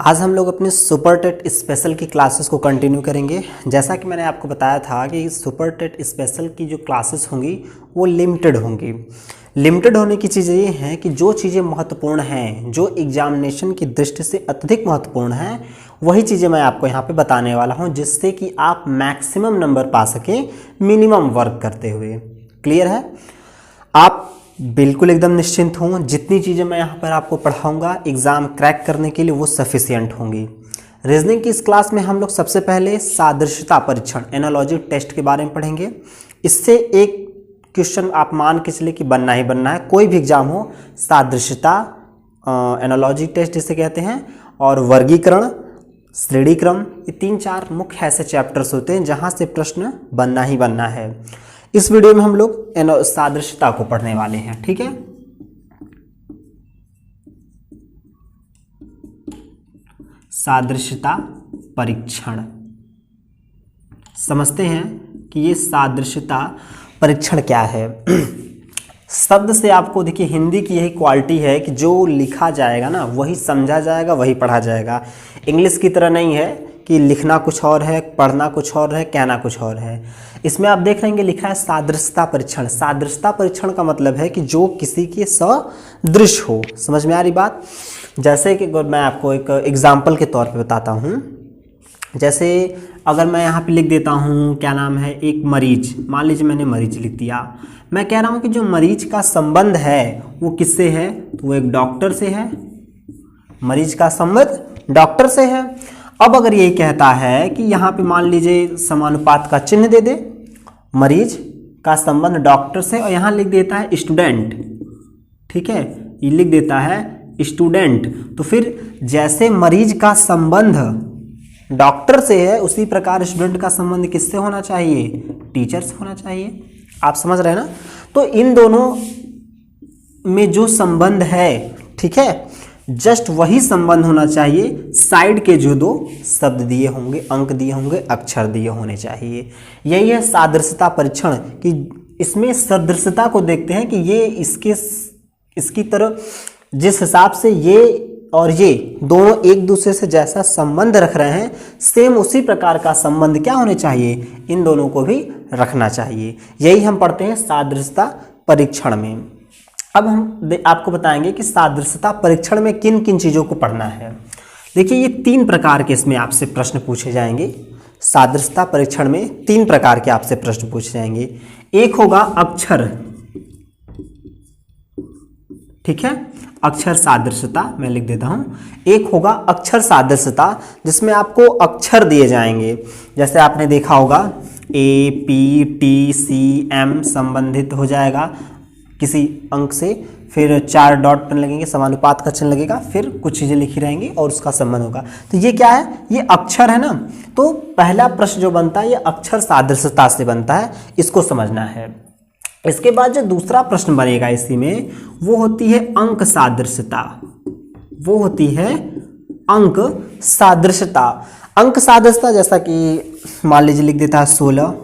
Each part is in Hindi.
आज हम लोग अपने सुपर टेट स्पेशल की क्लासेस को कंटिन्यू करेंगे। जैसा कि मैंने आपको बताया था कि सुपर टेट स्पेशल की जो क्लासेस होंगी वो लिमिटेड होंगी। लिमिटेड होने की चीज़ें ये हैं कि जो चीज़ें महत्वपूर्ण हैं, जो एग्जामिनेशन की दृष्टि से अत्यधिक महत्वपूर्ण हैं, वही चीज़ें मैं आपको यहाँ पे बताने वाला हूँ, जिससे कि आप मैक्सिमम नंबर पा सकें मिनिमम वर्क करते हुए। क्लियर है? आप बिल्कुल एकदम निश्चिंत हों, जितनी चीज़ें मैं यहाँ पर आपको पढ़ाऊँगा एग्ज़ाम क्रैक करने के लिए वो सफिशिएंट होंगी। रीजनिंग की इस क्लास में हम लोग सबसे पहले सादृश्यता परीक्षण एनालॉजी टेस्ट के बारे में पढ़ेंगे। इससे एक क्वेश्चन आप मान के चलिए कि बनना ही बनना है, कोई भी एग्जाम हो। सादृश्यता एनालॉजी टेस्ट जिसे कहते हैं, और वर्गीकरण, श्रेणी क्रम, ये 3-4 मुख्य ऐसे चैप्टर्स होते हैं जहाँ से प्रश्न बनना ही बनना है। इस वीडियो में हम लोग सादृश्यता को पढ़ने वाले हैं। ठीक है, सादृश्यता परीक्षण समझते हैं कि ये सादृश्यता परीक्षण क्या है। शब्द से आपको देखिए, हिंदी की यही क्वालिटी है कि जो लिखा जाएगा ना वही समझा जाएगा, वही पढ़ा जाएगा। इंग्लिश की तरह नहीं है कि लिखना कुछ और है, पढ़ना कुछ और है, कहना कुछ और है। इसमें आप देख रहे हैं लिखा है सादृश्यता परीक्षण। सादृश्यता परीक्षण का मतलब है कि जो किसी के सदृश हो। समझ में आ रही बात? जैसे कि मैं आपको एक एग्जाम्पल के तौर पे बताता हूँ। जैसे अगर मैं यहाँ पे लिख देता हूँ, क्या नाम है, एक मरीज, मान लीजिए मैंने मरीज लिख दिया। मैं कह रहा हूँ कि जो मरीज का संबंध है वो किससे है, तो वो एक डॉक्टर से है। मरीज का संबंध डॉक्टर से है। अब अगर यही कहता है कि यहाँ पे मान लीजिए समानुपात का चिन्ह दे दे, मरीज का संबंध डॉक्टर से, और यहाँ लिख देता है स्टूडेंट। ठीक है, ये लिख देता है स्टूडेंट। तो फिर जैसे मरीज का संबंध डॉक्टर से है, उसी प्रकार स्टूडेंट का संबंध किससे होना चाहिए, टीचर से होना चाहिए। आप समझ रहे हैं ना? तो इन दोनों में जो संबंध है, ठीक है, जस्ट वही संबंध होना चाहिए। साइड के जो दो शब्द दिए होंगे, अंक दिए होंगे, अक्षर दिए होने चाहिए। यही है सादृश्यता परीक्षण, कि इसमें सदृशता को देखते हैं कि ये इसकी तरह जिस हिसाब से ये और ये दोनों एक दूसरे से जैसा संबंध रख रहे हैं, सेम उसी प्रकार का संबंध क्या होने चाहिए, इन दोनों को भी रखना चाहिए। यही हम पढ़ते हैं सादृश्यता परीक्षण में। अब हम आपको बताएंगे कि सादृश्यता परीक्षण में किन किन चीज़ों को पढ़ना है। देखिए, ये 3 प्रकार के इसमें आपसे प्रश्न पूछे जाएंगे। सादृश्यता परीक्षण में 3 प्रकार के आपसे प्रश्न पूछे जाएंगे। एक होगा अक्षर, ठीक है, अक्षर सादृश्यता, मैं लिख देता हूं। एक होगा अक्षर सादृश्यता, जिसमें आपको अक्षर दिए जाएंगे। जैसे आपने देखा होगा A, P, T, C, M संबंधित हो जाएगा किसी अंक से, फिर 4 डॉट लगेंगे, समानुपात का चिन्ह लगेगा, फिर कुछ चीज़ें लिखी रहेंगी और उसका संबंध होगा। तो ये क्या है, ये अक्षर है ना। तो पहला प्रश्न जो बनता है ये अक्षर सादृश्यता से बनता है, इसको समझना है। इसके बाद जो दूसरा प्रश्न बनेगा इसी में, वो होती है अंक सादृश्यता। वो होती है अंक सादृश्यता। अंक सादृश्यता जैसा कि मान लीजिए लिख देता है 16,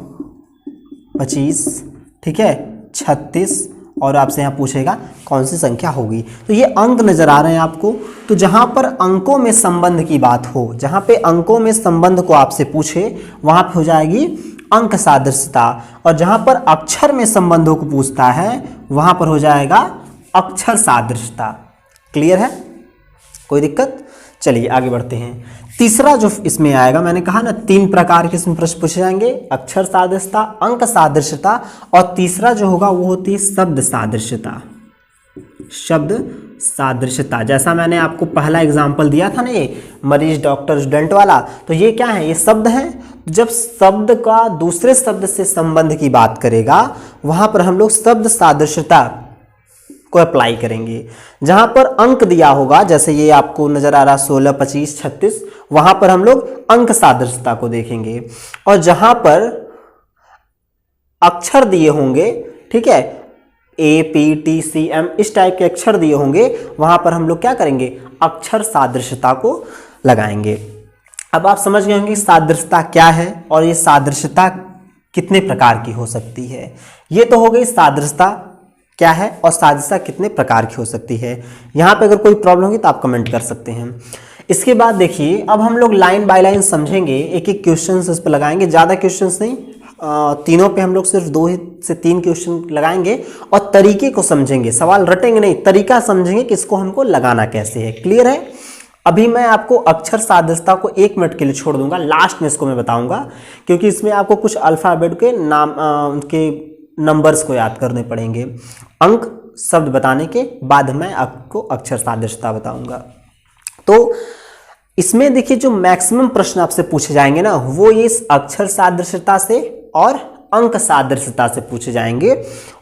25, ठीक है, 36, और आपसे यहाँ पूछेगा कौन सी संख्या होगी। तो ये अंक नजर आ रहे हैं आपको। तो जहाँ पर अंकों में संबंध की बात हो, जहाँ पे अंकों में संबंध को आपसे पूछे, वहाँ पे हो जाएगी अंक सादृश्यता। और जहाँ पर अक्षर में संबंधों को पूछता है, वहाँ पर हो जाएगा अक्षर सादृश्यता। क्लियर है? कोई दिक्कत? चलिए आगे बढ़ते हैं। तीसरा जो इसमें आएगा, मैंने कहा ना 3 प्रकार के इसमें प्रश्न पूछे जाएंगे, अक्षर सादृश्यता, अंक सादृश्यता, और तीसरा जो होगा वो होती है शब्द सादृश्यता। शब्द सादृश्यता, जैसा मैंने आपको पहला एग्जाम्पल दिया था ना, ये मरीज डॉक्टर स्टूडेंट वाला, तो ये क्या है, ये शब्द है। जब शब्द का दूसरे शब्द से संबंध की बात करेगा, वहां पर हम लोग शब्द सादृश्यता को अप्लाई करेंगे। जहां पर अंक दिया होगा, जैसे ये आपको नजर आ रहा 16, 25, 36, वहां पर हम लोग अंक सादृश्यता को देखेंगे। और जहां पर अक्षर दिए होंगे, ठीक है, A, P, T, C, M, इस टाइप के अक्षर दिए होंगे, वहां पर हम लोग क्या करेंगे, अक्षर सादृश्यता को लगाएंगे। अब आप समझ गए होंगे सादृश्यता क्या है और ये सादृश्यता कितने प्रकार की हो सकती है। ये तो हो गई सादृश्यता क्या है और सादृश्यता कितने प्रकार की हो सकती है। यहाँ पे अगर कोई प्रॉब्लम होगी तो आप कमेंट कर सकते हैं। इसके बाद देखिए अब हम लोग लाइन बाय लाइन समझेंगे, एक एक क्वेश्चन इस पर लगाएंगे, ज़्यादा क्वेश्चंस नहीं, तीनों पे हम लोग सिर्फ 2 से 3 क्वेश्चन लगाएंगे और तरीके को समझेंगे, सवाल रटेंगे नहीं, तरीका समझेंगे कि इसको हमको लगाना कैसे है। क्लियर है? अभी मैं आपको अक्षर सादृश्यता को 1 मिनट के लिए छोड़ दूंगा, लास्ट में इसको मैं बताऊंगा, क्योंकि इसमें आपको कुछ अल्फ़ाबेट के नाम के नंबर्स को याद करने पड़ेंगे। अंक शब्द बताने के बाद मैं आपको अक्षर सादृश्यता बताऊंगा। तो इसमें देखिए जो मैक्सिमम प्रश्न आपसे पूछे जाएंगे ना, वो इस अक्षर सादृश्यता से और अंक सादृश्यता से पूछे जाएंगे,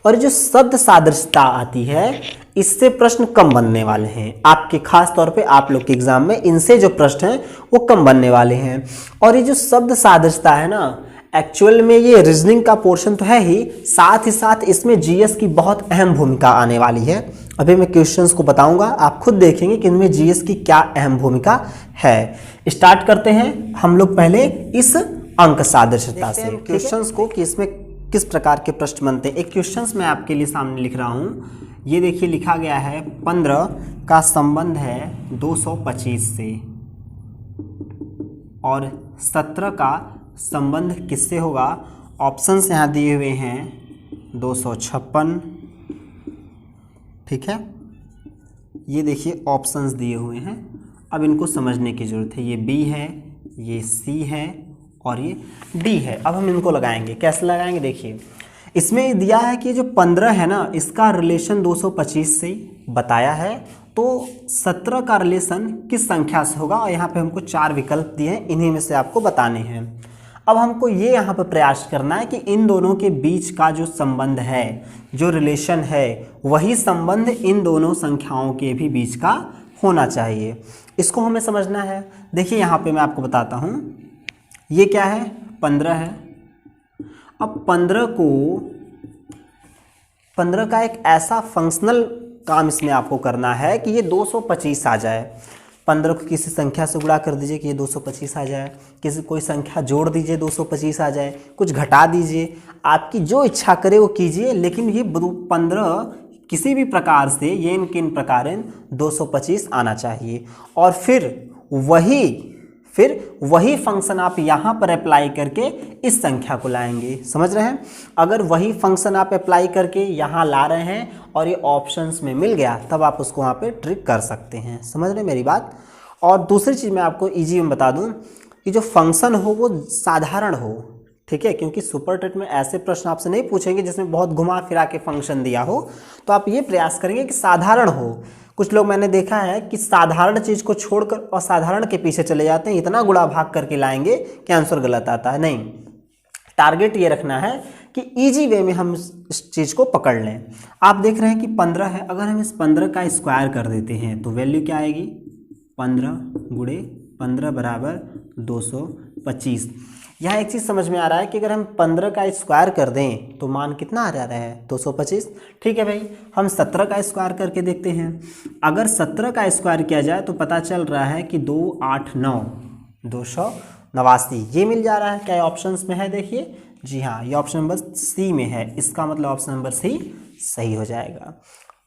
और जो शब्द सादृश्यता आती है इससे प्रश्न कम बनने वाले हैं आपके, खास तौर पे आप लोग के एग्जाम में इनसे जो प्रश्न हैं वो कम बनने वाले हैं। और ये जो शब्द सादृश्यता है ना, एक्चुअल में ये रीजनिंग का पोर्शन तो है ही, साथ ही साथ इसमें जीएस की बहुत अहम भूमिका आने वाली है। अभी मैं क्वेश्चंस को बताऊंगा, आप खुद देखेंगे कि इनमें जीएस की क्या अहम भूमिका है। स्टार्ट करते हैं हम लोग पहले इस अंक सादृश्यता से क्वेश्चंस को, कि इसमें किस प्रकार के प्रश्न बनते हैं। एक क्वेश्चंस मैं आपके लिए सामने लिख रहा हूँ, ये देखिए लिखा गया है 15 का संबंध है 225 से और 17 का संबंध किससे होगा। ऑप्शंस यहाँ दिए हुए हैं 256, ठीक है, ये देखिए ऑप्शंस दिए हुए हैं। अब इनको समझने की ज़रूरत है, ये बी है, ये सी है और ये डी है। अब हम इनको लगाएंगे, कैसे लगाएंगे देखिए, इसमें दिया है कि जो 15 है ना, इसका रिलेशन 225 से बताया है, तो 17 का रिलेशन किस संख्या से होगा, और यहाँ पे हमको 4 विकल्प दिए हैं, इन्हीं में से आपको बताने हैं। अब हमको ये यहाँ पर प्रयास करना है कि इन दोनों के बीच का जो संबंध है, जो रिलेशन है, वही संबंध इन दोनों संख्याओं के भी बीच का होना चाहिए। इसको हमें समझना है। देखिए यहाँ पे मैं आपको बताता हूँ, ये क्या है, 15 है। अब 15 का एक ऐसा फंक्शनल काम इसमें आपको करना है कि ये 225 आ जाए। 15 को किसी संख्या से गुणा कर दीजिए कि ये 225 आ जाए, कोई संख्या जोड़ दीजिए 225 आ जाए, कुछ घटा दीजिए, आपकी जो इच्छा करे वो कीजिए, लेकिन ये 15 किसी भी प्रकार से ये किन प्रकार 225 आना चाहिए। और फिर वही फंक्शन आप यहाँ पर अप्लाई करके इस संख्या को लाएंगे। समझ रहे हैं? अगर वही फंक्शन आप अप्लाई करके यहाँ ला रहे हैं और ये ऑप्शंस में मिल गया, तब आप उसको वहाँ पे ट्रिक कर सकते हैं। समझ रहे हैं मेरी बात? और दूसरी चीज़ मैं आपको ईजी में बता दूँ कि जो फंक्शन हो वो साधारण हो, ठीक है, क्योंकि सुपर टेट में ऐसे प्रश्न आपसे नहीं पूछेंगे जिसमें बहुत घुमा फिरा के फंक्शन दिया हो, तो आप ये प्रयास करेंगे कि साधारण हो। कुछ लोग मैंने देखा है कि साधारण चीज़ को छोड़कर असाधारण के पीछे चले जाते हैं, इतना गुणा भाग करके लाएंगे कि आंसर गलत आता है। नहीं, टारगेट ये रखना है कि इजी वे में हम इस चीज़ को पकड़ लें। आप देख रहे हैं कि 15 है, अगर हम इस 15 का स्क्वायर कर देते हैं तो वैल्यू क्या आएगी, 15 गुणे 15 बराबर 225। यहाँ एक चीज़ समझ में आ रहा है कि अगर हम 15 का स्क्वायर कर दें तो मान कितना आ रहा है, 225। ठीक है भाई, हम 17 का स्क्वायर करके देखते हैं। अगर 17 का स्क्वायर किया जाए तो पता चल रहा है कि 2 8 9 289, ये मिल जा रहा है। क्या ऑप्शंस में है? देखिए जी हाँ, ये ऑप्शन नंबर सी में है, इसका मतलब ऑप्शन नंबर सी सही हो जाएगा।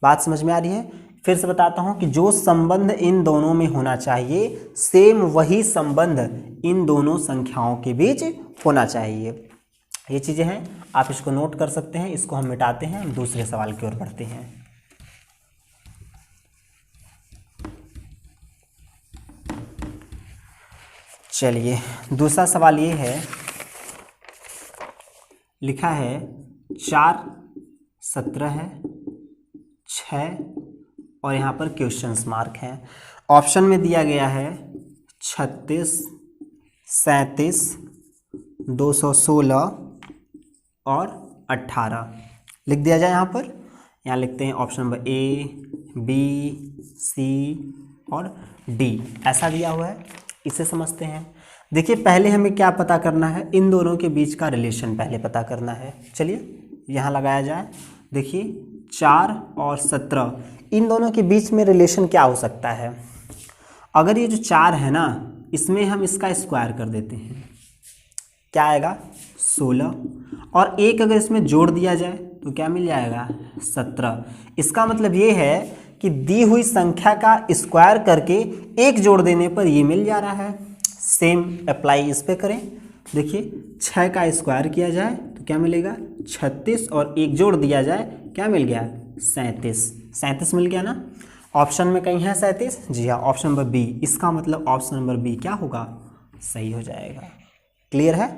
बात समझ में आ रही है? फिर से बताता हूँ कि जो संबंध इन दोनों में होना चाहिए, सेम वही संबंध इन दोनों संख्याओं के बीच होना चाहिए। ये चीज़ें हैं, आप इसको नोट कर सकते हैं। इसको हम मिटाते हैं, हम दूसरे सवाल की ओर बढ़ते हैं। चलिए, दूसरा सवाल ये है, लिखा है 4 17 है, 6 और यहाँ पर क्वेश्चंस मार्क हैं। ऑप्शन में दिया गया है 36 37 216 और 18। लिख दिया जाए यहाँ पर, यहाँ लिखते हैं option number A B C और डी, ऐसा दिया हुआ है, इसे समझते हैं। देखिए पहले हमें क्या पता करना है, इन दोनों के बीच का रिलेशन पहले पता करना है। चलिए यहाँ लगाया जाए। देखिए 4 और 17, इन दोनों के बीच में रिलेशन क्या हो सकता है। अगर ये जो 4 है ना, इसमें हम इसका स्क्वायर कर देते हैं, क्या आएगा 16, और 1 अगर इसमें जोड़ दिया जाए तो क्या मिल जाएगा 17। इसका मतलब ये है कि दी हुई संख्या का स्क्वायर करके एक जोड़ देने पर ये मिल जा रहा है। सेम अप्लाई इस पे करें। देखिए 6 का स्क्वायर किया जाए तो क्या मिलेगा 36 और एक जोड़ दिया जाए क्या मिल गया 37 मिल गया ना। ऑप्शन में कहीं है 37? जी हाँ, ऑप्शन नंबर बी। इसका मतलब ऑप्शन नंबर बी क्या होगा सही हो जाएगा। क्लियर है,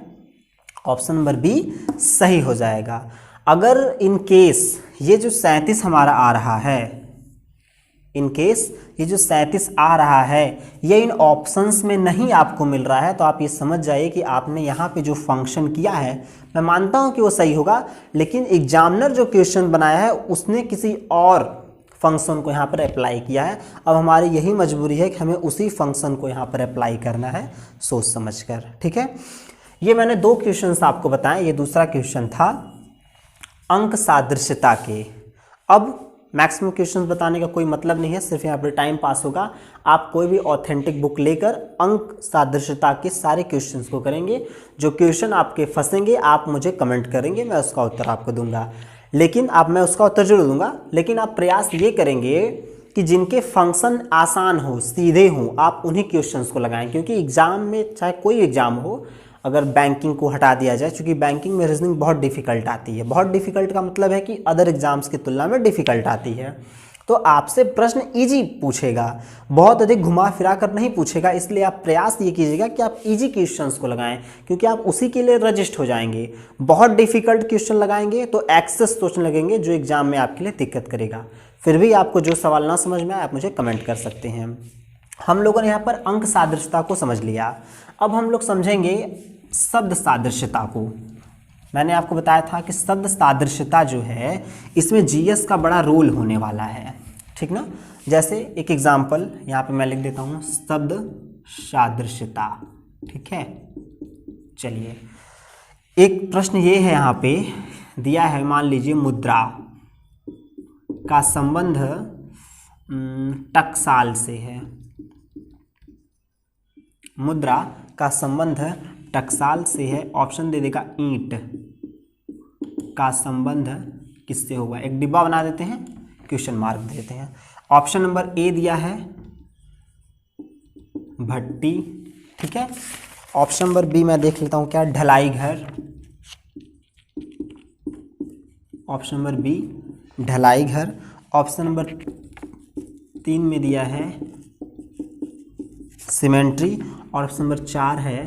ऑप्शन नंबर बी सही हो जाएगा। अगर इन केस ये जो 37 हमारा आ रहा है, इन केस ये जो 37 आ रहा है ये इन ऑप्शंस में नहीं आपको मिल रहा है तो आप ये समझ जाइए कि आपने यहाँ पे जो फंक्शन किया है, मैं मानता हूँ कि वो सही होगा, लेकिन एग्जामिनर जो क्वेश्चन बनाया है उसने किसी और फंक्शन को यहाँ पर अप्लाई किया है। अब हमारी यही मजबूरी है कि हमें उसी फंक्शन को यहाँ पर अप्लाई करना है सोच समझ कर। ठीक है, ये मैंने 2 क्वेश्चन आपको बताए, ये दूसरा क्वेश्चन था अंक सादृश्यता के। अब मैक्सिमम क्वेश्चंस बताने का कोई मतलब नहीं है, सिर्फ यहाँ पर टाइम पास होगा। आप कोई भी ऑथेंटिक बुक लेकर अंक सादृश्यता के सारे क्वेश्चंस को करेंगे। जो क्वेश्चन आपके फंसेंगे आप मुझे कमेंट करेंगे, मैं उसका उत्तर आपको दूंगा। लेकिन मैं उसका उत्तर जरूर दूंगा, लेकिन आप प्रयास ये करेंगे कि जिनके फंक्शन आसान हो, सीधे हो, आप उन्हीं क्वेश्चंस को लगाएं। क्योंकि एग्जाम में चाहे कोई एग्जाम हो, अगर बैंकिंग को हटा दिया जाए, क्योंकि बैंकिंग में रीजनिंग बहुत डिफिकल्ट आती है। बहुत डिफिकल्ट का मतलब है कि अदर एग्जाम्स की तुलना में डिफिकल्ट आती है, तो आपसे प्रश्न इजी पूछेगा, बहुत अधिक घुमा फिरा कर नहीं पूछेगा। इसलिए आप प्रयास ये कीजिएगा कि आप इजी क्वेश्चंस को लगाएं, क्योंकि आप उसी के लिए रजिस्ट हो जाएंगे। बहुत डिफिकल्ट क्वेश्चन लगाएंगे तो एक्सेस क्वेश्चन लगेंगे जो एग्जाम में आपके लिए दिक्कत करेगा। फिर भी आपको जो सवाल ना समझ में आए आप मुझे कमेंट कर सकते हैं। हम लोगों ने यहाँ पर अंक सादृश्यता को समझ लिया, अब हम लोग समझेंगे शब्द सादृश्यता को। मैंने आपको बताया था कि शब्द सादृश्यता जो है इसमें जीएस का बड़ा रोल होने वाला है, ठीक ना। जैसे एक एग्जाम्पल यहाँ पे मैं लिख देता हूँ, शब्द सादृश्यता, ठीक है। चलिए एक प्रश्न ये है यहाँ पे दिया है, मान लीजिए मुद्रा का संबंध टकसाल से है। मुद्रा का संबंध टकसाल से है, ऑप्शन दे देगा ईंट का संबंध किससे होगा। एक डिब्बा बना देते हैं, क्वेश्चन मार्क दे देते हैं। ऑप्शन नंबर ए दिया है भट्टी, ठीक है। ऑप्शन नंबर बी मैं देख लेता हूं क्या, ढलाई घर। ऑप्शन नंबर बी ढलाई घर। ऑप्शन नंबर 3 में दिया है सीमेंट्री। और ऑप्शन नंबर 4 है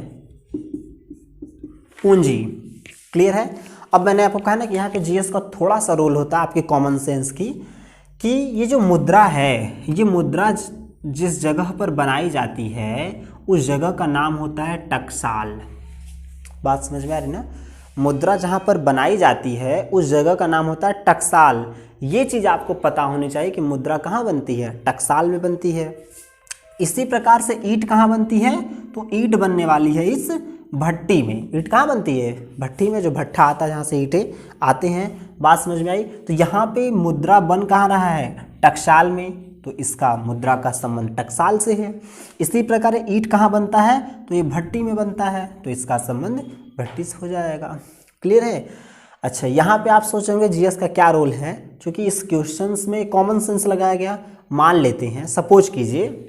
पूंजी। क्लियर है। अब मैंने आपको कहा ना कि यहाँ पे जीएस का थोड़ा सा रोल होता है आपके कॉमन सेंस की, कि ये जो मुद्रा है, ये मुद्रा जिस जगह पर बनाई जाती है उस जगह का नाम होता है टकसाल। बात समझ में आ रही ना। मुद्रा जहाँ पर बनाई जाती है उस जगह का नाम होता है टकसाल। ये चीज़ आपको पता होनी चाहिए कि मुद्रा कहाँ बनती है, टकसाल में बनती है। इसी प्रकार से ईंट कहाँ बनती है, तो ईंट बनने वाली है इस भट्टी में। ईंट कहाँ बनती है, भट्टी में, जो भट्ठा आता है जहाँ से ईंटें आते हैं। बात समझ में आई। तो यहाँ पे मुद्रा बन कहाँ रहा है, टकसाल में, तो इसका मुद्रा का संबंध टकसाल से है। इसी प्रकार ईंट कहाँ बनता है, तो ये भट्टी में बनता है, तो इसका संबंध भट्टी से हो जाएगा। क्लियर है। अच्छा, यहाँ पे आप सोचेंगे जीएस का क्या रोल है, क्योंकि इस क्वेश्चंस में कॉमन सेंस लगाया गया। मान लेते हैं, सपोज कीजिए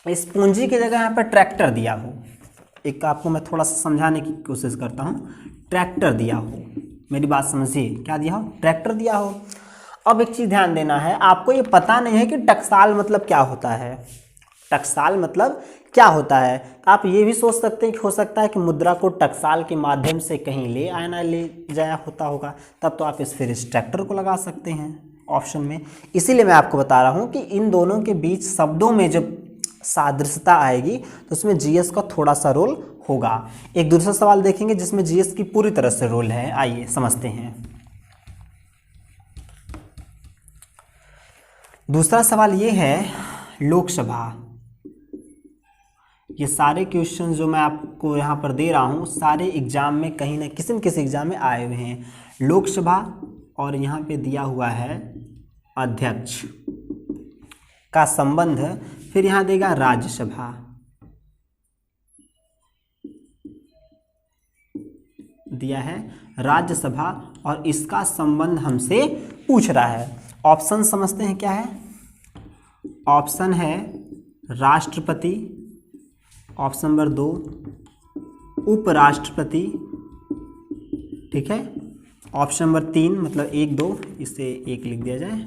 इस पूंजी की जगह यहाँ पर ट्रैक्टर दिया हो। एक आपको मैं थोड़ा सा समझाने की कोशिश करता हूँ। ट्रैक्टर दिया हो, मेरी बात समझिए, क्या दिया हो, ट्रैक्टर दिया हो। अब एक चीज़ ध्यान देना है, आपको ये पता नहीं है कि टकसाल मतलब क्या होता है। टकसाल मतलब क्या होता है। आप ये भी सोच सकते हैं कि हो सकता है कि मुद्रा को टकसाल के माध्यम से कहीं ले आना ले जाया होता होगा, तब तो आप फिर इस ट्रैक्टर को लगा सकते हैं ऑप्शन में। इसीलिए मैं आपको बता रहा हूँ कि इन दोनों के बीच शब्दों में जब सादृश्यता आएगी तो उसमें जीएस का थोड़ा सा रोल होगा। एक दूसरा सवाल देखेंगे जिसमें जीएस की पूरी तरह से रोल है, आइए समझते हैं। दूसरा सवाल ये है, लोकसभा। ये सारे क्वेश्चन जो मैं आपको यहाँ पर दे रहा हूँ सारे एग्जाम में कहीं ना किसी न किसी एग्जाम में आए हुए हैं। लोकसभा और यहाँ पे दिया हुआ है अध्यक्ष का संबंध, फिर यहाँ देगा राज्यसभा, दिया है राज्यसभा, और इसका संबंध हमसे पूछ रहा है। ऑप्शन समझते हैं क्या है। ऑप्शन है राष्ट्रपति, ऑप्शन नंबर 2 उपराष्ट्रपति, ठीक है। ऑप्शन नंबर 3 मतलब 1 2 इसे 1 लिख दिया जाए।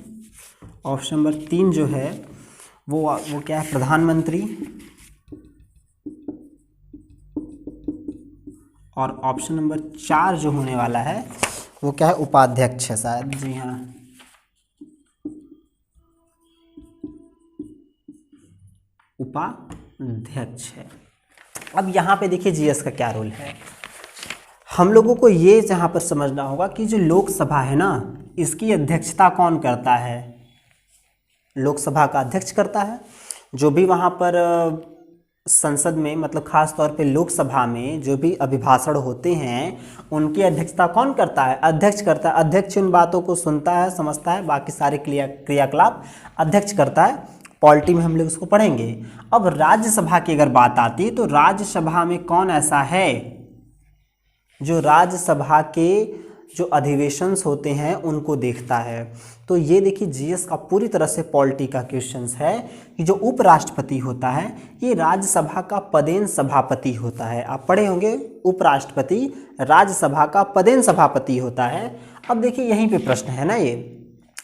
ऑप्शन नंबर 3 जो है वो क्या है, प्रधानमंत्री। और ऑप्शन नंबर 4 जो होने वाला है वो क्या है, उपाध्यक्ष है शायद, जी हाँ, उपाध्यक्ष है। अब यहाँ पे देखिए जीएस का क्या रोल है। हम लोगों को ये यहाँ पर समझना होगा कि जो लोकसभा है ना, इसकी अध्यक्षता कौन करता है? लोकसभा का अध्यक्ष करता है। जो भी वहाँ पर संसद में, मतलब खास तौर पे लोकसभा में जो भी अभिभाषण होते हैं उनकी अध्यक्षता कौन करता है? अध्यक्ष करता है। अध्यक्ष उन बातों को सुनता है, समझता है, बाकी सारे क्रियाकलाप अध्यक्ष करता है। पॉलिटी में हम लोग इसको पढ़ेंगे। अब राज्यसभा की अगर बात आती है तो राज्यसभा में कौन ऐसा है जो राज्यसभा के जो अधिवेशंस होते हैं उनको देखता है? तो ये देखिए जीएस का पूरी तरह से पॉलिटी का क्वेश्चंस है कि जो उपराष्ट्रपति होता है ये राज्यसभा का पदेन सभापति होता है। आप पढ़े होंगे, उपराष्ट्रपति राज्यसभा का पदेन सभापति होता है। अब देखिए यहीं पे प्रश्न है ना ये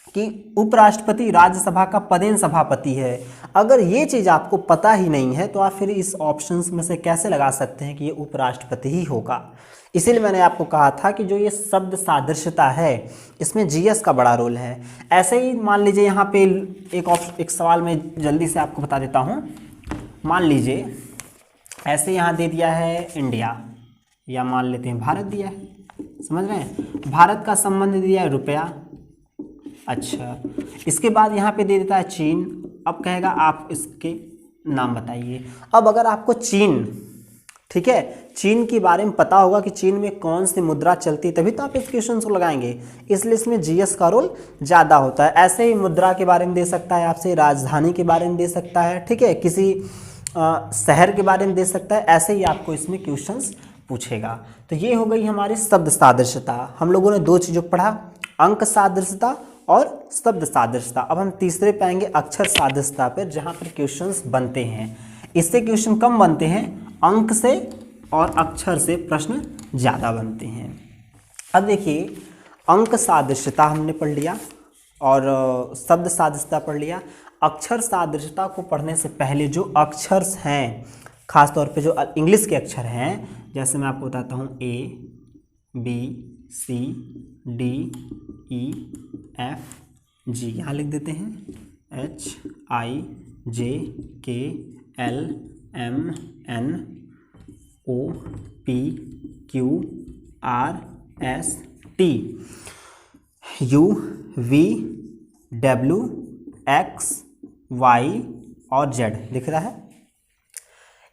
कि उपराष्ट्रपति राज्यसभा का पदेन सभापति है। अगर ये चीज़ आपको पता ही नहीं है तो आप फिर इस ऑप्शंस में से कैसे लगा सकते हैं कि ये उपराष्ट्रपति ही होगा? इसीलिए मैंने आपको कहा था कि जो ये शब्द सादृश्यता है इसमें जीएस का बड़ा रोल है। ऐसे ही मान लीजिए यहाँ पे एक सवाल में जल्दी से आपको बता देता हूँ। मान लीजिए ऐसे यहाँ दे दिया है इंडिया, या मान लेते हैं भारत दिया है, समझ रहे हैं? भारत का संबंध दिया है रुपया। अच्छा, इसके बाद यहाँ पे दे देता है चीन। अब कहेगा आप इसके नाम बताइए। अब अगर आपको चीन, ठीक है, चीन के बारे में पता होगा कि चीन में कौन सी मुद्रा चलती है, तभी तो आप इस क्वेश्चन को लगाएंगे। इसलिए इसमें जीएस का रोल ज़्यादा होता है। ऐसे ही मुद्रा के बारे में दे सकता है आपसे, राजधानी के बारे में दे सकता है, ठीक है, किसी शहर के बारे में दे सकता है। ऐसे ही आपको इसमें क्वेश्चंस पूछेगा। तो ये हो गई हमारी शब्द सादृश्यता। हम लोगों ने 2 चीज़ों को पढ़ा, अंक सादृश्यता और शब्द सादृश्यता। अब हम तीसरे पे आएंगे अक्षर सादृश्यता पर, जहाँ पर क्वेश्चंस बनते हैं। इससे क्वेश्चन कम बनते हैं, अंक से और अक्षर से प्रश्न ज़्यादा बनते हैं। अब देखिए अंक सादृश्यता हमने पढ़ लिया और शब्द सादृश्यता पढ़ लिया। अक्षर सादृश्यता को पढ़ने से पहले जो अक्षर हैं, खास तौर पे जो इंग्लिश के अक्षर हैं, जैसे मैं आपको बताता हूँ A B C D E F G, यहाँ लिख देते हैं H I J K L M N O P Q R S T U V W X Y और Z दिख रहा है।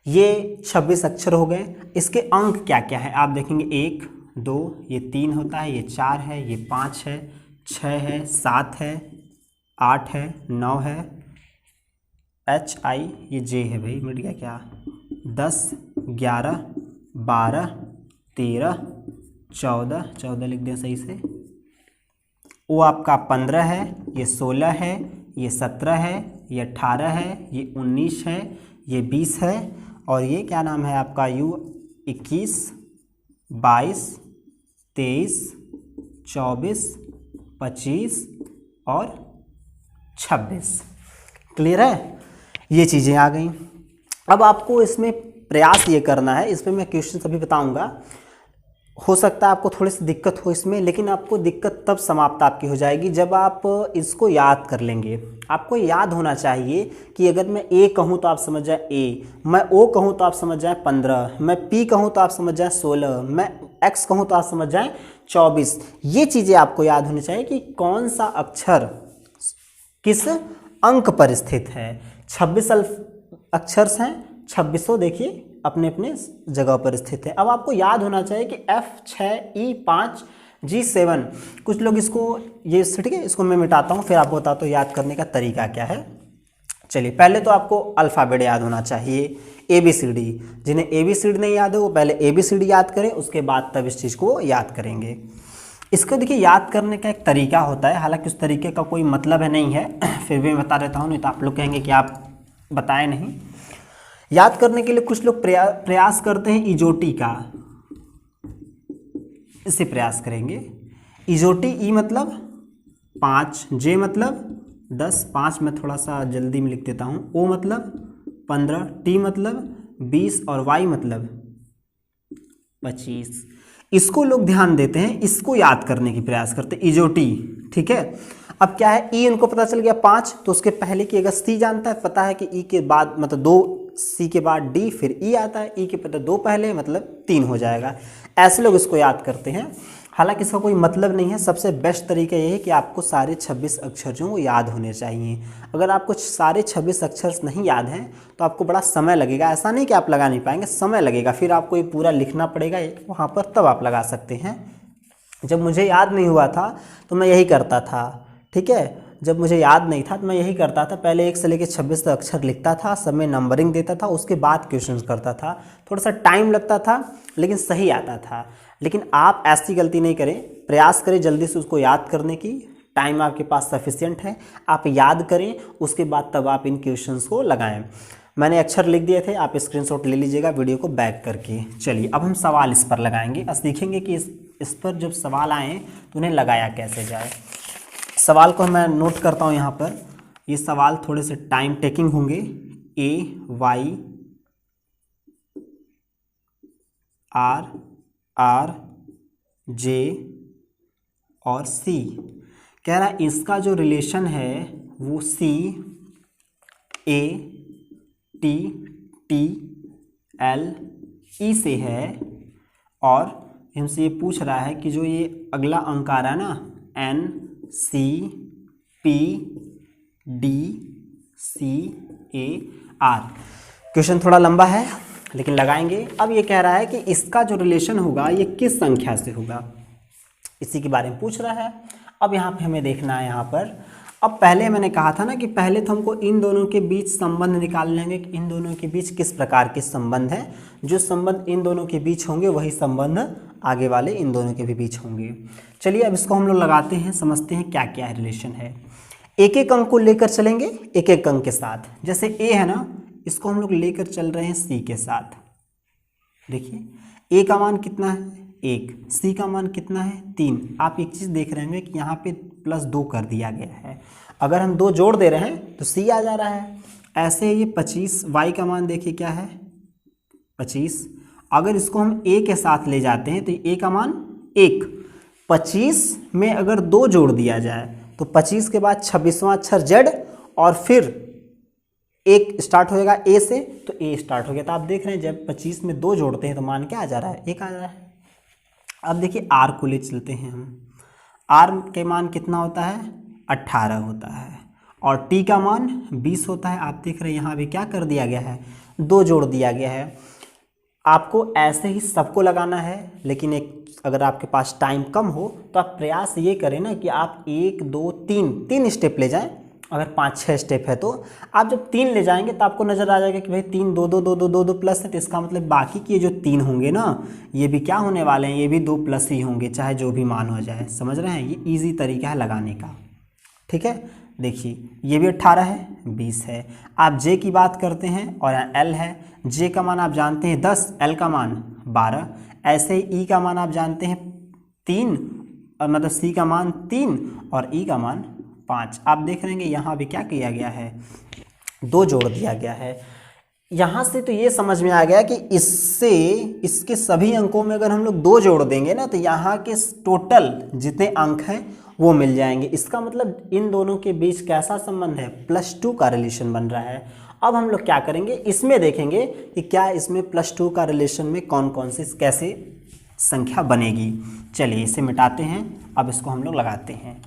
ये 26 अक्षर हो गए। इसके अंक क्या क्या है आप देखेंगे, 1 2, ये 3 होता है, ये 4 है, ये 5 है, 6 है, 7 है, 8 है, 9 है, H I ये J है भाई, मिट गया क्या, 10 11 12 13 14, 14 लिख दें सही से। वो आपका 15 है, ये 16 है, ये 17 है, ये 18 है, ये 19 है, ये 20 है, और ये क्या नाम है आपका U 21 22 23 24 25 और 26। क्लियर है? ये चीज़ें आ गई। अब आपको इसमें प्रयास ये करना है, इस पर मैं क्वेश्चन अभी बताऊंगा। हो सकता है आपको थोड़ी सी दिक्कत हो इसमें, लेकिन आपको दिक्कत तब समाप्त आपकी हो जाएगी जब आप इसको याद कर लेंगे। आपको याद होना चाहिए कि अगर मैं A कहूँ तो आप समझ जाए A, मैं O कहूँ तो आप समझ जाए 15, मैं P कहूँ तो आप समझ जाए 16, मैं X कहूँ तो आप समझ जाए 24। ये चीज़ें आपको याद होनी चाहिए कि कौन सा अक्षर किस अंक पर स्थित है। 26 अक्षर हैं, 26 देखिए अपने अपने जगह पर स्थित है। अब आपको याद होना चाहिए कि F6 E5 G7। कुछ लोग इसको ये ठीक है, इसको मैं मिटाता हूँ फिर आपको बताता हूँ याद करने का तरीका क्या है। चलिए पहले तो आपको अल्फ़ाबेट याद होना चाहिए, ABCD। जिन्हें ABCD नहीं याद है वो पहले ABCD याद करें, उसके बाद तब इस चीज़ को याद करेंगे। इसको देखिए याद करने का एक तरीका होता है, हालांकि उस तरीके का कोई मतलब है नहीं है, फिर भी मैं बता देता हूँ, नहीं तो आप लोग कहेंगे कि आप बताए नहीं। याद करने के लिए कुछ लोग प्रयास करते हैं इजोटी का, इससे प्रयास करेंगे। इजोटी, ई मतलब 5, जे मतलब 10, 5 में थोड़ा सा जल्दी में लिख देता हूँ, ओ मतलब 15, टी मतलब 20 और वाई मतलब 25। इसको लोग ध्यान देते हैं, इसको याद करने की प्रयास करते हैं, इजोटी। ठीक है, अब क्या है, ई इनको पता चल गया 5, तो उसके पहले की अगर सी जानता है, पता है कि ई के बाद मतलब 2, सी के बाद डी, फिर ई आता है, ई के पता 2 पहले मतलब 3 हो जाएगा। ऐसे लोग इसको याद करते हैं, हालांकि इसका कोई मतलब नहीं है। सबसे बेस्ट तरीका ये है कि आपको सारे 26 अक्षर जो वो याद होने चाहिए। अगर आपको सारे 26 अक्षर नहीं याद हैं तो आपको बड़ा समय लगेगा, ऐसा नहीं कि आप लगा नहीं पाएंगे, समय लगेगा, फिर आपको ये पूरा लिखना पड़ेगा वहाँ पर, तब आप लगा सकते हैं। जब मुझे याद नहीं हुआ था तो मैं यही करता था, ठीक है, जब मुझे याद नहीं था तो मैं यही करता था, पहले 1 से लेकर 26 तक अक्षर लिखता था, सब में नंबरिंग देता था, उसके बाद क्वेश्चन करता था। थोड़ा सा टाइम लगता था लेकिन सही आता था। लेकिन आप ऐसी गलती नहीं करें, प्रयास करें जल्दी से उसको याद करने की, टाइम आपके पास सफिशिएंट है, आप याद करें, उसके बाद तब आप इन क्वेश्चंस को लगाएं। मैंने अक्षर लिख दिए थे, आप स्क्रीनशॉट ले लीजिएगा वीडियो को बैक करके। चलिए अब हम सवाल इस पर लगाएंगे और सीखेंगे कि इस पर जब सवाल आएँ तो उन्हें लगाया कैसे जाए। सवाल को मैं नोट करता हूँ यहाँ पर, ये सवाल थोड़े से टाइम टेकिंग होंगे। ए, वाई, आर, आर, जे और सी। कह रहा है इसका जो रिलेशन है वो सी, ए, टी, टी, एल, ई से है, और हमसे ये पूछ रहा है कि जो ये अगला अंक आ रहा है ना, N, C, P, D, C, A, R. Question थोड़ा लंबा है लेकिन लगाएंगे। अब ये कह रहा है कि इसका जो रिलेशन होगा ये किस संख्या से होगा, इसी के बारे में पूछ रहा है। अब यहाँ पे हमें देखना है, यहाँ पर अब पहले मैंने कहा था ना कि पहले तो हमको इन दोनों के बीच संबंध निकाल लेंगे कि इन दोनों के बीच किस प्रकार के संबंध हैं। जो संबंध इन दोनों के बीच होंगे वही संबंध आगे वाले इन दोनों के भी बीच होंगे। चलिए अब इसको हम लोग लगाते हैं, समझते हैं क्या क्या रिलेशन है। एक एक अंक को लेकर चलेंगे, एक एक अंक के साथ। जैसे ए है ना, इसको हम लोग लेकर चल रहे हैं सी के साथ। देखिए ए का मान कितना है 1, सी का मान कितना है 3। आप एक चीज़ देख रहे होंगे कि यहाँ पे +2 कर दिया गया है। अगर हम 2 जोड़ दे रहे हैं तो सी आ जा रहा है। ऐसे ये 25, वाई का मान देखिए क्या है 25। अगर इसको हम ए के साथ ले जाते हैं तो ए का मान 1। 25 में अगर 2 जोड़ दिया जाए तो 25 के बाद 26वां अक्षर जेड और फिर 1 स्टार्ट होएगा ए से, तो ए स्टार्ट हो गया। तो आप देख रहे हैं जब 25 में 2 जोड़ते हैं तो मान क्या आ जा रहा है 1 आ जा रहा है। अब देखिए आर को ले चलते हैं हम। आर के मान कितना होता है 18 होता है और टी का मान 20 होता है। आप देख रहे हैं यहाँ भी क्या कर दिया गया है 2 जोड़ दिया गया है। आपको ऐसे ही सबको लगाना है, लेकिन एक अगर आपके पास टाइम कम हो तो आप प्रयास ये करें ना कि आप 1 2 3 स्टेप ले जाएं। अगर 5-6 स्टेप है तो आप जब 3 ले जाएंगे तो आपको नज़र आ जाएगा कि भाई 3 2 2 2 2 2 2 प्लस है, तो इसका मतलब बाकी के जो 3 होंगे ना ये भी क्या होने वाले हैं, ये भी 2 प्लस ही होंगे, चाहे जो भी मान हो जाए। समझ रहे हैं, ये ईजी तरीका है लगाने का। ठीक है, देखिए ये भी 18 है 20 है। आप जे की बात करते हैं और एल है, जे का मान आप जानते हैं 10, एल का मान 12। ऐसे ही ई का मान आप जानते हैं 3 और मतलब सी का मान 3 और ई का मान 5। आप देख रहे हैं यहाँ भी क्या किया गया है 2 जोड़ दिया गया है। यहाँ से तो ये समझ में आ गया कि इससे इसके सभी अंकों में अगर हम लोग 2 जोड़ देंगे ना तो यहाँ के टोटल जितने अंक हैं वो मिल जाएंगे। इसका मतलब इन दोनों के बीच कैसा संबंध है +2 का रिलेशन बन रहा है। अब हम लोग क्या करेंगे, इसमें देखेंगे कि क्या इसमें +2 का रिलेशन में कौन कौन सी कैसे संख्या बनेगी। चलिए इसे मिटाते हैं, अब इसको हम लोग लगाते हैं।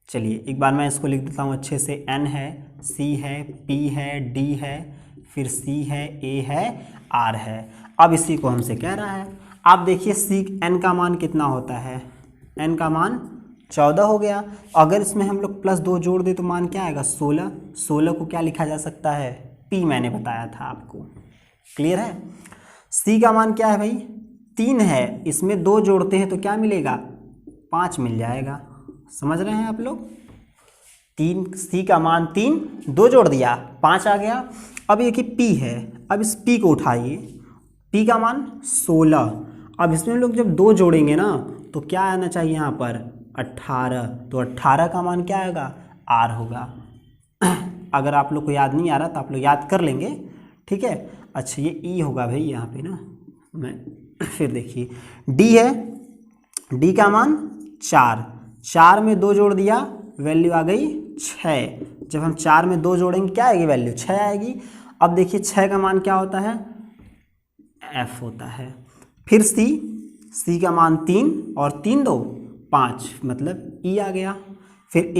चलिए एक बार मैं इसको लिख देता हूँ अच्छे से। N है, C है, P है, D है, फिर C है, A है, R है। अब इसी को हमसे कह रहा है। आप देखिए N का मान कितना होता है, N का मान 14 हो गया। अगर इसमें हम लोग +2 जोड़ दें तो मान क्या आएगा 16। 16 को क्या लिखा जा सकता है P, मैंने बताया था आपको। क्लियर है। C का मान क्या है भाई 3 है, इसमें 2 जोड़ते हैं तो क्या मिलेगा, 5 मिल जाएगा। समझ रहे हैं आप लोग। 3 सी का मान 3, 2 जोड़ दिया 5 आ गया। अब ये कि पी है, अब इस पी को उठाइए, पी का मान 16। अब इसमें हम लोग जब 2 जोड़ेंगे ना तो क्या आना चाहिए यहाँ पर 18, तो 18 का मान क्या आएगा, आर होगा। अगर आप लोग को याद नहीं आ रहा तो आप लोग याद कर लेंगे, ठीक है। अच्छा ये ई होगा भाई यहाँ पे ना, मैं फिर देखिए डी है, डी का मान 4, 4 में 2 जोड़ दिया वैल्यू आ गई 6। जब हम 4 में 2 जोड़ेंगे क्या आएगी वैल्यू, 6 आएगी। अब देखिए 6 का मान क्या होता है, एफ होता है। फिर सी, सी का मान 3 और 3 2 5 मतलब ई आ गया। फिर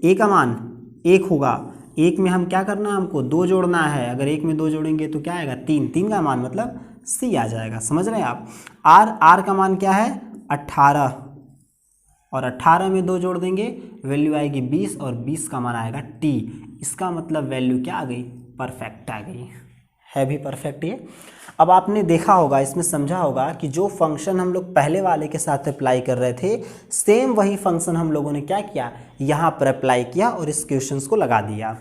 ए का मान 1 होगा, 1 में हम क्या करना है, हमको 2 जोड़ना है। अगर 1 में 2 जोड़ेंगे तो क्या आएगा 3, 3 का मान मतलब सी आ जाएगा। समझ रहे हैं आप। आर, आर का मान क्या है 18, और 18 में 2 जोड़ देंगे वैल्यू आएगी 20, और 20 का मान आएगा टी। इसका मतलब वैल्यू क्या आ गई, परफेक्ट आ गई है भी परफेक्ट ये। अब आपने देखा होगा, इसमें समझा होगा कि जो फंक्शन हम लोग पहले वाले के साथ अप्लाई कर रहे थे, सेम वही फंक्शन हम लोगों ने क्या किया, यहाँ पर अप्लाई किया और इस क्वेश्चंस को लगा दिया।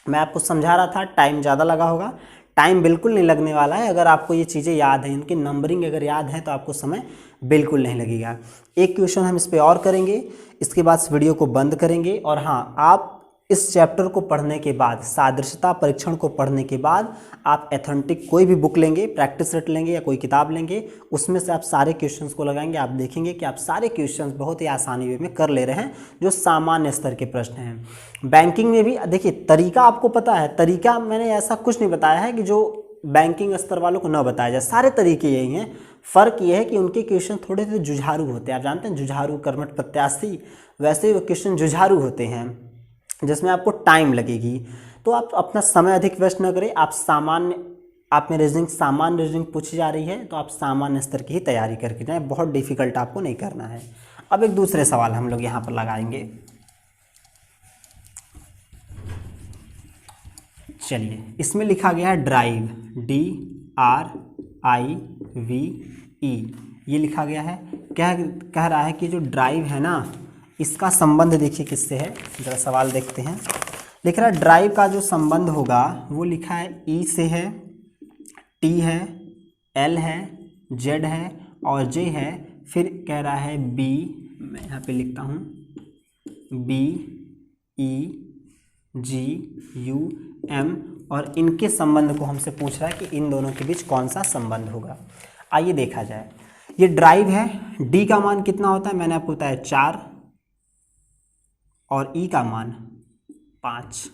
मैं आपको समझा रहा था टाइम ज़्यादा लगा होगा, टाइम बिल्कुल नहीं लगने वाला है। अगर आपको ये चीज़ें याद हैं, इनकी नंबरिंग अगर याद है तो आपको समय बिल्कुल नहीं लगेगा। एक क्वेश्चन हम इस पर और करेंगे, इसके बाद इस वीडियो को बंद करेंगे। और हाँ, आप इस चैप्टर को पढ़ने के बाद, सादृश्यता परीक्षण को पढ़ने के बाद आप एथेंटिक कोई भी बुक लेंगे, प्रैक्टिस सेट लेंगे या कोई किताब लेंगे, उसमें से आप सारे क्वेश्चंस को लगाएंगे। आप देखेंगे कि आप सारे क्वेश्चंस बहुत ही आसानी वे में कर ले रहे हैं, जो सामान्य स्तर के प्रश्न हैं। बैंकिंग में भी देखिए तरीका आपको पता है, तरीका मैंने ऐसा कुछ नहीं बताया है कि जो बैंकिंग स्तर वालों को न बताया जाए, सारे तरीके यही हैं। फ़र्क ये है कि उनके क्वेश्चन थोड़े से जुझारू होते हैं। आप जानते हैं जुझारू, कर्मठ, प्रत्याशी, वैसे वो क्वेश्चन जुझारू होते हैं जिसमें आपको टाइम लगेगी। तो आप अपना समय अधिक वेस्ट न करें। आप सामान्य, आप में रीजनिंग सामान्य रीजनिंग पूछी जा रही है तो आप सामान्य स्तर की ही तैयारी करके जाएं, बहुत डिफिकल्ट आपको नहीं करना है। अब एक दूसरे सवाल हम लोग यहाँ पर लगाएंगे। चलिए, इसमें लिखा गया है ड्राइव, DRIVE, ये लिखा गया है। कह रहा है कि जो ड्राइव है ना, इसका संबंध देखिए किससे है, जरा सवाल देखते हैं। लिख रहा है ड्राइव का जो संबंध होगा वो लिखा है E से है, T है, L है, Z है और J है। फिर कह रहा है B, मैं यहाँ पे लिखता हूँ B, E, G, U, M, और इनके संबंध को हमसे पूछ रहा है कि इन दोनों के बीच कौन सा संबंध होगा। आइए देखा जाए। ये ड्राइव है, D का मान कितना होता है, मैंने आपको बताया 4, और E का मान 5।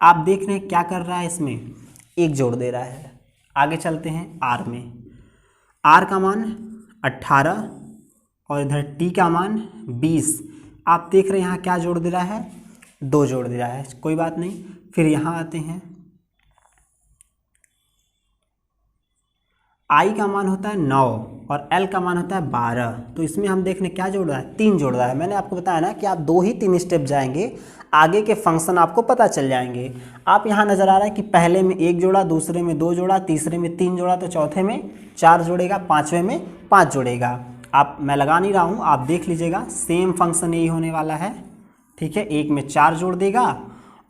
आप देख रहे हैं क्या कर रहा है, इसमें 1 जोड़ दे रहा है। आगे चलते हैं R में। R का मान 18 और इधर T का मान 20। आप देख रहे हैं यहाँ क्या जोड़ दे रहा है, 2 जोड़ दे रहा है, कोई बात नहीं। फिर यहाँ आते हैं, I का मान होता है 9 और L का मान होता है 12। तो इसमें हम देख रहे हैं क्या जोड़ रहा है, 3 जोड़ रहा है। मैंने आपको बताया ना कि आप 2 ही 3 स्टेप जाएंगे, आगे के फंक्शन आपको पता चल जाएंगे। आप यहाँ नज़र आ रहा है कि पहले में 1 जोड़ा, दूसरे में 2 जोड़ा, तीसरे में 3 जोड़ा, तो चौथे में 4 जोड़ेगा, पाँचवें में 5 जोड़ेगा। आप, मैं लगा नहीं रहा हूँ, आप देख लीजिएगा, सेम फंक्शन यही होने वाला है, ठीक है। 1 में 4 जोड़ देगा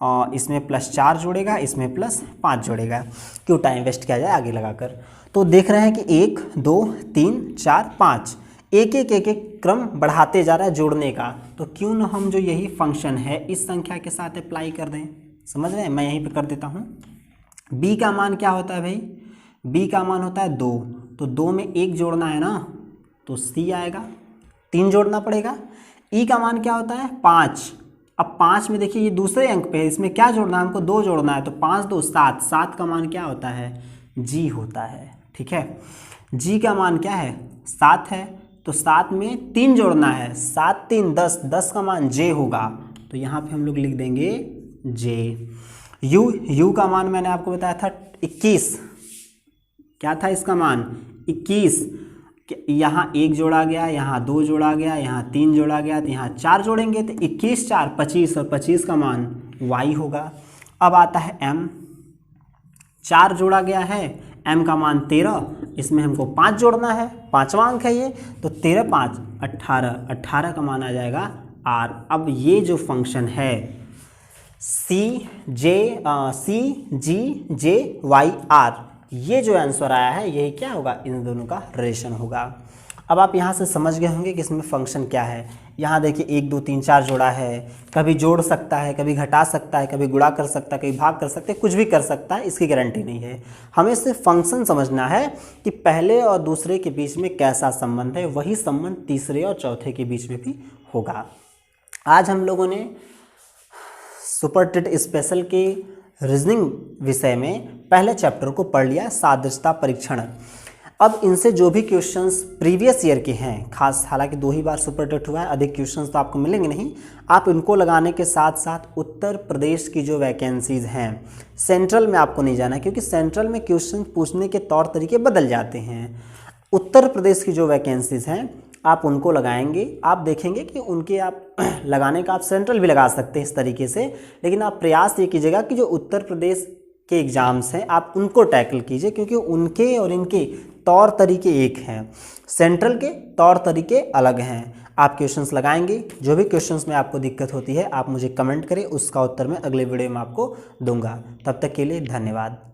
और इसमें +4 जोड़ेगा, इसमें +5 जोड़ेगा। क्यों टाइम वेस्ट किया जाए आगे लगाकर। तो देख रहे हैं कि 1 2 3 4 5, एक एक क्रम बढ़ाते जा रहा है जोड़ने का। तो क्यों ना हम जो यही फंक्शन है इस संख्या के साथ अप्लाई कर दें। समझ रहे हैं, मैं यहीं पे कर देता हूँ। B का मान क्या होता है भाई, B का मान होता है 2, तो 2 में 1 जोड़ना है ना, तो C आएगा, 3 जोड़ना पड़ेगा। E का मान क्या होता है 5। अब 5 में देखिए ये दूसरे अंक पे है, इसमें क्या जोड़ना है, हमको 2 जोड़ना है, तो 5 2 7, 7 का मान क्या होता है, G होता है, ठीक है। G का मान क्या है 7 है, तो 7 में 3 जोड़ना है, 7 3 10, 10 का मान J होगा, तो यहाँ पे हम लोग लिख देंगे J। U का मान मैंने आपको बताया था 21, क्या था इसका मान 21। यहाँ 1 जोड़ा गया, यहाँ 2 जोड़ा गया, यहाँ 3 जोड़ा गया, तो यहाँ 4 जोड़ेंगे, तो 21 4 25, और 25 का मान Y होगा। अब आता है M, 4 जोड़ा गया है, m का मान 13, इसमें हमको 5 जोड़ना है, 5वां अंक है ये, तो 13 5 18, 18 का मान आ जाएगा r। अब ये जो फंक्शन है CGJYR, ये जो आंसर आया है यही क्या होगा, इन दोनों का रिलेशन होगा। अब आप यहाँ से समझ गए होंगे कि इसमें फंक्शन क्या है। यहाँ देखिए 1 2 3 4 जोड़ा है, कभी जोड़ सकता है, कभी घटा सकता है, कभी गुणा कर सकता है, कभी भाग कर सकता है, कुछ भी कर सकता है, इसकी गारंटी नहीं है। हमें सिर्फ फंक्शन समझना है कि पहले और दूसरे के बीच में कैसा संबंध है, वही संबंध तीसरे और चौथे के बीच में भी होगा। आज हम लोगों ने सुपर टिट स्पेशल के रीजनिंग विषय में पहले चैप्टर को पढ़ लिया, सादृश्यता परीक्षण। अब इनसे जो भी क्वेश्चंस प्रीवियस ईयर के हैं, खास हालांकि 2 ही बार सुपर टिट हुआ है, अधिक क्वेश्चंस तो आपको मिलेंगे नहीं, आप इनको लगाने के साथ साथ उत्तर प्रदेश की जो वैकेंसीज हैं, सेंट्रल में आपको नहीं जाना क्योंकि सेंट्रल में क्वेश्चन पूछने के तौर तरीके बदल जाते हैं। उत्तर प्रदेश की जो वैकेंसीज हैं आप उनको लगाएंगे, आप देखेंगे कि उनके आप लगाने का आप सेंट्रल भी लगा सकते हैं इस तरीके से, लेकिन आप प्रयास ये कीजिएगा कि जो उत्तर प्रदेश के एग्ज़ाम्स हैं आप उनको टैकल कीजिए, क्योंकि उनके और इनके तौर तरीके एक हैं, सेंट्रल के तौर तरीके अलग हैं। आप क्वेश्चंस लगाएंगे, जो भी क्वेश्चंस में आपको दिक्कत होती है आप मुझे कमेंट करें, उसका उत्तर मैं अगले वीडियो में आपको दूंगा। तब तक के लिए धन्यवाद।